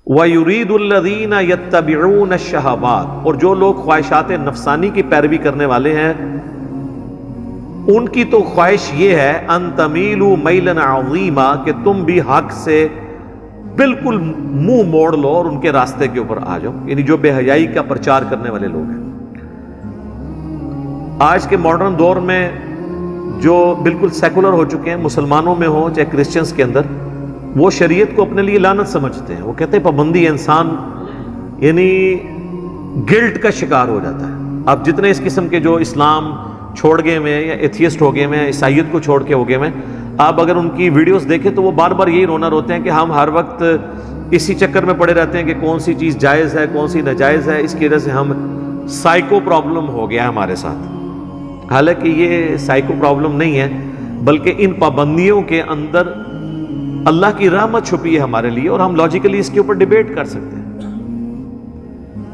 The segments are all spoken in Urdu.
وَيُرِيدُ الَّذِينَ يَتَّبِعُونَ الشَّهَوَاتِ، اور جو لوگ خواہشات نفسانی کی پیروی کرنے والے ہیں ان کی تو خواہش یہ ہے ان تمیلوا میلا عظیما، کہ تم بھی حق سے بالکل منہ موڑ لو اور ان کے راستے کے اوپر آ جاؤ، یعنی جو بے حیائی کا پرچار کرنے والے لوگ ہیں۔ آج کے ماڈرن دور میں جو بالکل سیکولر ہو چکے ہیں، مسلمانوں میں ہو چاہے کرسچنز کے اندر، وہ شریعت کو اپنے لیے لعنت سمجھتے ہیں۔ وہ کہتے ہیں پابندی انسان یعنی گلٹ کا شکار ہو جاتا ہے۔ اب جتنے اس قسم کے جو اسلام چھوڑ گئے ہوئے ہیں یا ایتھیسٹ ہو گئے ہوئے ہیں، عیسائیت کو چھوڑ کے ہو گئے ہوئے ہیں، آپ اگر ان کی ویڈیوز دیکھیں تو وہ بار بار یہی رونا روتے ہیں کہ ہم ہر وقت اسی چکر میں پڑے رہتے ہیں کہ کون سی چیز جائز ہے کون سی ناجائز ہے، اس کی وجہ سے ہم سائیکو پرابلم ہو گیا ہے ہمارے ساتھ۔ حالانکہ یہ سائیکو پرابلم نہیں ہے، بلکہ ان پابندیوں کے اندر اللہ کی رحمت چھپی ہے ہمارے لیے، اور ہم لاجیکلی اس کے اوپر ڈیبیٹ کر سکتے ہیں۔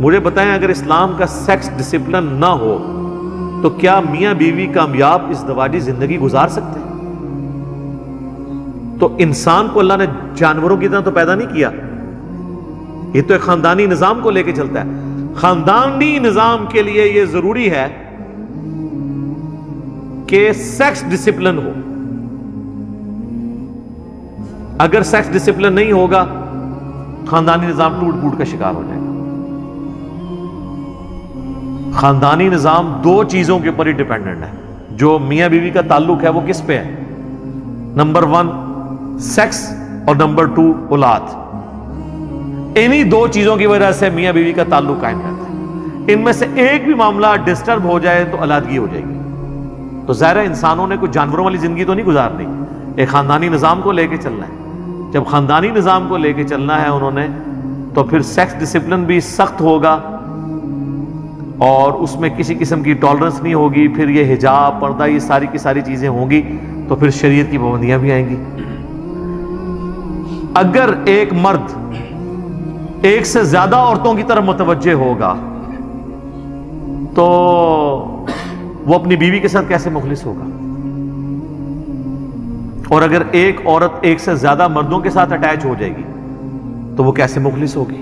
مجھے بتائیں اگر اسلام کا سیکس ڈسپلن نہ ہو تو کیا میاں بیوی کامیاب ازدواجی زندگی گزار سکتے ہیں؟ تو انسان کو اللہ نے جانوروں کی طرح تو پیدا نہیں کیا، یہ تو ایک خاندانی نظام کو لے کے چلتا ہے۔ خاندانی نظام کے لیے یہ ضروری ہے کہ سیکس ڈسپلن ہو۔ اگر سیکس ڈسپلن نہیں ہوگا خاندانی نظام ٹوٹ پھوٹ کا شکار ہو جائے گا۔ خاندانی نظام دو چیزوں کے اوپر ہی ڈیپینڈنٹ ہے۔ جو میاں بیوی کا تعلق ہے وہ کس پہ ہے؟ نمبر 1 سیکس اور نمبر 2 اولاد۔ انہی دو چیزوں کی وجہ سے میاں بیوی کا تعلق قائم رہتا ہے۔ ان میں سے ایک بھی معاملہ ڈسٹرب ہو جائے تو علیحدگی ہو جائے گی۔ تو ظاہر ہے انسانوں نے کوئی جانوروں والی زندگی تو نہیں گزارنی، ایک خاندانی نظام کو لے کے چلنا ہے۔ جب خاندانی نظام کو لے کے چلنا ہے انہوں نے، تو پھر سیکس ڈسپلن بھی سخت ہوگا اور اس میں کسی قسم کی ٹالرنس نہیں ہوگی۔ پھر یہ حجاب، پردہ، یہ ساری کی ساری چیزیں ہوں گی، تو پھر شریعت کی پابندیاں بھی آئیں گی۔ اگر ایک مرد ایک سے زیادہ عورتوں کی طرف متوجہ ہوگا تو وہ اپنی بیوی کے ساتھ کیسے مخلص ہوگا؟ اور اگر ایک عورت ایک سے زیادہ مردوں کے ساتھ اٹیچ ہو جائے گی تو وہ کیسے مخلص ہوگی؟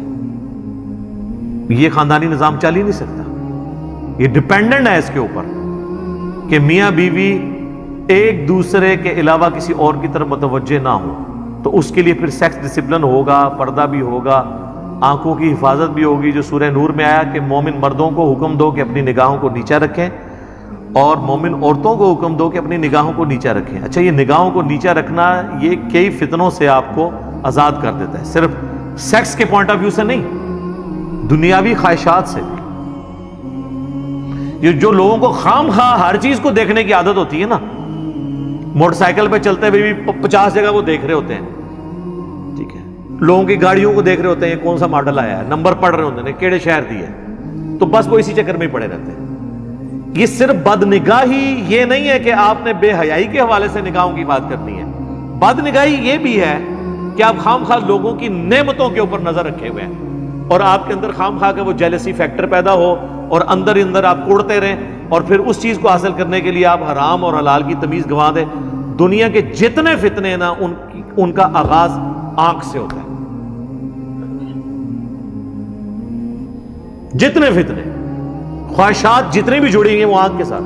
یہ خاندانی نظام چل ہی نہیں سکتا۔ یہ ڈیپینڈنٹ ہے اس کے اوپر کہ میاں بیوی ایک دوسرے کے علاوہ کسی اور کی طرف متوجہ نہ ہو، تو اس کے لیے پھر سیکس ڈسپلن ہوگا، پردہ بھی ہوگا، آنکھوں کی حفاظت بھی ہوگی۔ جو سورہ نور میں آیا کہ مومن مردوں کو حکم دو کہ اپنی نگاہوں کو نیچا رکھیں، اور مومن عورتوں کو حکم دو کہ اپنی نگاہوں کو نیچا رکھیں۔ اچھا، یہ نگاہوں کو نیچا رکھنا یہ کئی فتنوں سے آپ کو آزاد کر دیتا ہے، صرف سیکس کے پوائنٹ آف ویو سے نہیں، دنیاوی خواہشات سے بھی۔ یہ جو لوگوں کو خام خواہ ہر چیز کو دیکھنے کی عادت ہوتی ہے نا، موٹر سائیکل پہ چلتے ہوئے بھی 50 جگہ وہ دیکھ رہے ہوتے ہیں، ٹھیک ہے، لوگوں کی گاڑیوں کو دیکھ رہے ہوتے ہیں، یہ کون سا ماڈل آیا ہے، نمبر پڑھ رہے ہوتے ہیں کیڑے شہر دی ہے، تو بس وہ اسی چکر میں پڑے رہتے ہیں۔ یہ صرف بد نگاہی یہ نہیں ہے کہ آپ نے بے حیائی کے حوالے سے نگاہوں کی بات کرنی ہے، بد نگاہی یہ بھی ہے کہ آپ خام خواہ لوگوں کی نعمتوں کے اوپر نظر رکھے ہوئے ہیں، اور آپ کے اندر خام خواہ کا وہ جیلسی فیکٹر پیدا ہو، اور اندر ہی اندر آپ کوڑتے رہیں، اور پھر اس چیز کو حاصل کرنے کے لیے آپ حرام اور حلال کی تمیز گنوا دیں۔ دنیا کے جتنے فتنے نا ان کا آغاز آنکھ سے ہوتا ہے، جتنے فتنے، خواہشات جتنی بھی جڑی ہیں وہ آنکھ کے ساتھ۔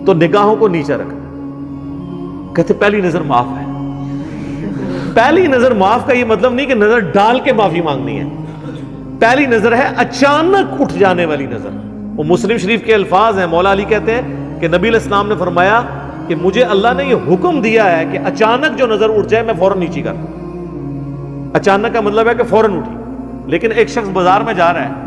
تو نگاہوں کو نیچے رکھنا، کہتے پہلی نظر معاف ہے۔ پہلی نظر معاف کا یہ مطلب نہیں کہ نظر ڈال کے معافی مانگنی ہے، پہلی نظر ہے اچانک اٹھ جانے والی نظر۔ وہ مسلم شریف کے الفاظ ہیں، مولا علی کہتے ہیں کہ نبی علیہ السلام نے فرمایا کہ مجھے اللہ نے یہ حکم دیا ہے کہ اچانک جو نظر اٹھ جائے میں فوراً نیچی کر دوں۔ اچانک کا مطلب ہے کہ فوراً اٹھی۔ لیکن ایک شخص بازار میں جا رہا ہے،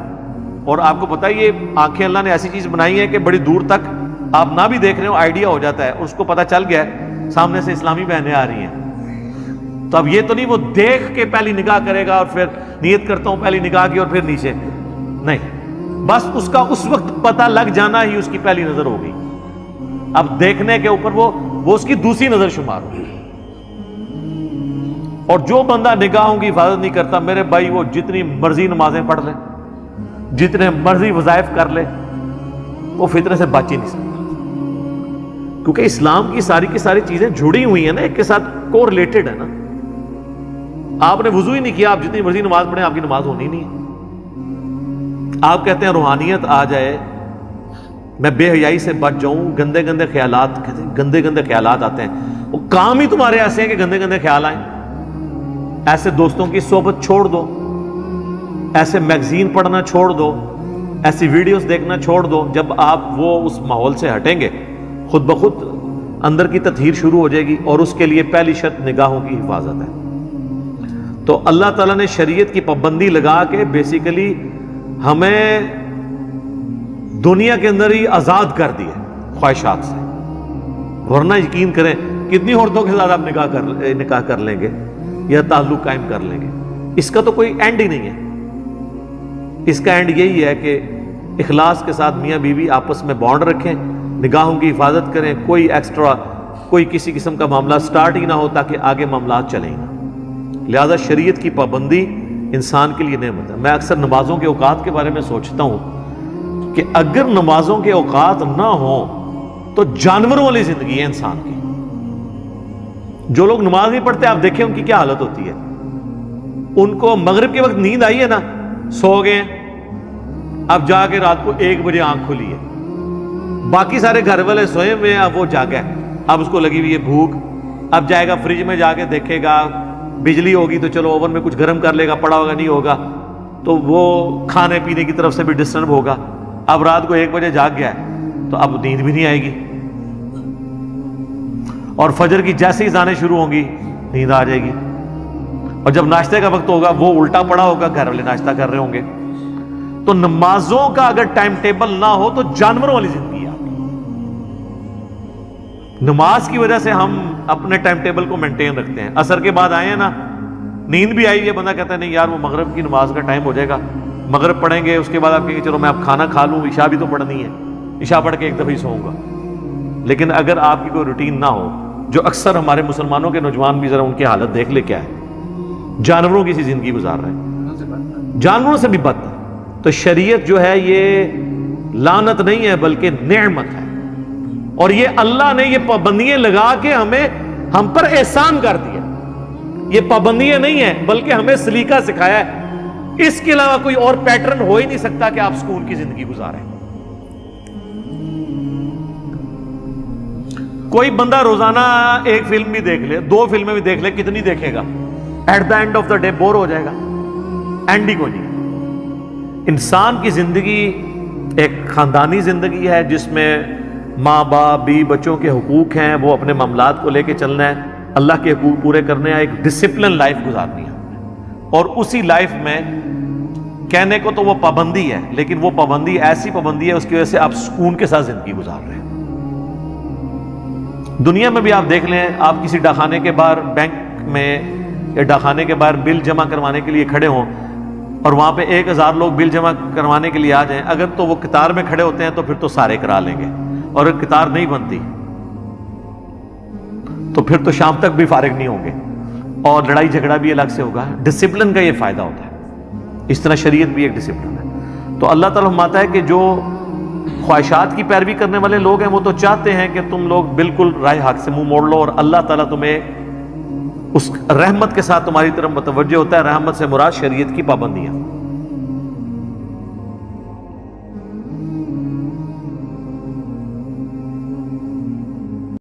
اور آپ کو پتہ ہے یہ آنکھیں اللہ نے ایسی چیز بنائی ہے کہ بڑی دور تک آپ نہ بھی دیکھ رہے ہو آئیڈیا ہو جاتا ہے، اور اس کو پتہ چل گیا ہے سامنے سے اسلامی بہنیں آ رہی ہیں۔ تو اب یہ تو نہیں وہ دیکھ کے پہلی نگاہ کرے گا اور پھر نیت کرتا ہوں پہلی نگاہ کی اور پھر نیچے، نہیں، بس اس کا اس وقت پتہ لگ جانا ہی اس کی پہلی نظر ہوگی۔ اب دیکھنے کے اوپر وہ اس کی دوسری نظر شمار ہوگی۔ اور جو بندہ نگاہوں کی حفاظت نہیں کرتا میرے بھائی، وہ جتنی مرضی نمازیں پڑھ لے، جتنے مرضی وظائف کر لے، وہ فطرے سے بچ ہی نہیں سکتا، کیونکہ اسلام کی ساری چیزیں جڑی ہوئی ہیں نا، ایک کے ساتھ کو ریلیٹڈ ہے نا۔ آپ نے وضو ہی نہیں کیا، آپ جتنی مرضی نماز پڑھیں آپ کی نماز ہونی نہیں ہے۔ آپ کہتے ہیں روحانیت آ جائے، میں بے حیائی سے بچ جاؤں، گندے گندے خیالات، گندے گندے خیالات آتے ہیں، وہ کام ہی تمہارے ایسے ہیں کہ گندے گندے خیال آئیں۔ ایسے دوستوں کی صحبت چھوڑ دو، ایسے میگزین پڑھنا چھوڑ دو، ایسی ویڈیوز دیکھنا چھوڑ دو۔ جب آپ وہ اس ماحول سے ہٹیں گے، خود بخود اندر کی تطہیر شروع ہو جائے گی، اور اس کے لیے پہلی شرط نگاہوں کی حفاظت ہے۔ تو اللہ تعالیٰ نے شریعت کی پابندی لگا کے بیسیکلی ہمیں دنیا کے اندر ہی آزاد کر دیا خواہشات سے، ورنہ یقین کریں کتنی عورتوں کے ساتھ آپ نکاح کر لیں گے یا تعلق قائم کر لیں گے، اس کا تو کوئی اینڈ ہی نہیں ہے۔ اس کا اینڈ یہی ہے کہ اخلاص کے ساتھ میاں بیوی آپس میں بانڈ رکھیں، نگاہوں کی حفاظت کریں، کوئی ایکسٹرا کوئی کسی قسم کا معاملہ سٹارٹ ہی نہ ہو تاکہ آگے معاملات چلیں گا۔ لہذا شریعت کی پابندی انسان کے لیے نعمت ہے۔ میں اکثر نمازوں کے اوقات کے بارے میں سوچتا ہوں کہ اگر نمازوں کے اوقات نہ ہوں تو جانوروں والی زندگی ہے انسان کی۔ جو لوگ نماز نہیں پڑھتے آپ دیکھیں ان کی کیا حالت ہوتی ہے۔ ان کو مغرب کے وقت نیند آئی ہے نا، سو گئے، اب جا کے رات کو 1 بجے آنکھ کھلی ہے، باقی سارے گھر والے سوئے ہوئے ہیں، اب وہ جاگا ہے، اب اس کو لگی ہوئی ہے بھوک، اب جائے گا فریج میں جا کے دیکھے گا، بجلی ہوگی تو چلو اوون میں کچھ گرم کر لے گا، پڑا ہوگا نہیں ہوگا تو وہ کھانے پینے کی طرف سے بھی ڈسٹرب ہوگا۔ اب رات کو 1 بجے جاگ گیا ہے تو اب نیند بھی نہیں آئے گی، اور فجر کی جیسے ہی اذانیں شروع ہوں گی نیند آ جائے گی، اور جب ناشتے کا وقت ہوگا وہ الٹا پڑا ہوگا، گھر والے ناشتہ کر رہے ہوں گے۔ تو نمازوں کا اگر ٹائم ٹیبل نہ ہو تو جانوروں والی زندگی ہے آپ کی۔ نماز کی وجہ سے ہم اپنے ٹائم ٹیبل کو مینٹین رکھتے ہیں۔ عصر کے بعد آئے ہیں نا، نیند بھی آئی ہے، بندہ کہتا ہے نہیں یار وہ مغرب کی نماز کا ٹائم ہو جائے گا، مغرب پڑھیں گے، اس کے بعد آپ کہیں گے چلو میں اب کھانا کھا لوں، عشاء بھی تو پڑھنی ہے، عشاء پڑھ کے ایک دفعہ ہی سوؤں گا۔ لیکن اگر آپ کی کوئی روٹین نہ ہو، جو اکثر ہمارے مسلمانوں کے نوجوان بھی ذرا ان کی حالت دیکھ لے کیا ہے، جانوروں کی سی زندگی گزار رہے ہیں، جانوروں سے بھی بد۔ تو شریعت جو ہے یہ لعنت نہیں ہے بلکہ نعمت ہے، اور یہ اللہ نے یہ پابندیاں لگا کے ہم پر احسان کر دیا۔ یہ پابندیاں نہیں ہیں بلکہ ہمیں سلیقہ سکھایا ہے۔ اس کے علاوہ کوئی اور پیٹرن ہو ہی نہیں سکتا کہ آپ سکون کی زندگی گزاریں۔ کوئی بندہ روزانہ 1 فلم بھی دیکھ لے، 2 فلمیں بھی دیکھ لے، کتنی دیکھے گا؟ At the end of the day bore ہو جائے گا، اینڈ ہی کو نہیں۔ انسان کی زندگی ایک خاندانی زندگی ہے جس میں ماں باپ بیوی بچوں کے حقوق ہیں، وہ اپنے معاملات کو لے کے چلنا ہے، اللہ کے حقوق پورے کرنے ہیں، ایک ڈسپلن لائف گزارنی ہے، اور اسی لائف میں کہنے کو تو وہ پابندی ہے، لیکن وہ پابندی ایسی پابندی ہے اس کی وجہ سے آپ سکون کے ساتھ زندگی گزار رہے ہیں۔ دنیا میں بھی آپ دیکھ لیں، آپ کسی ڈاکخانے کے باہر، بینک میں یا ڈاکخانے کے باہر بل جمع کروانے کے لیے کھڑے ہوں، اور وہاں پہ 1000 لوگ بل جمع کروانے کے لیے آ جائیں، اگر تو وہ قطار میں کھڑے ہوتے ہیں تو پھر تو سارے کرا لیں گے، اور اگر قطار نہیں بنتی تو پھر تو شام تک بھی فارغ نہیں ہوں گے، اور لڑائی جھگڑا بھی الگ سے ہوگا۔ ڈسپلن کا یہ فائدہ ہوتا ہے، اس طرح شریعت بھی ایک ڈسپلن ہے۔ تو اللہ تعالیٰ فرماتا ہے کہ جو خواہشات کی پیروی کرنے والے لوگ ہیں وہ تو چاہتے ہیں کہ تم لوگ بالکل راہ حق سے منہ موڑ لو، اور اللہ تعالیٰ تمہیں اس رحمت کے ساتھ تمہاری طرف متوجہ ہوتا ہے۔ رحمت سے مراد شریعت کی پابندیاں۔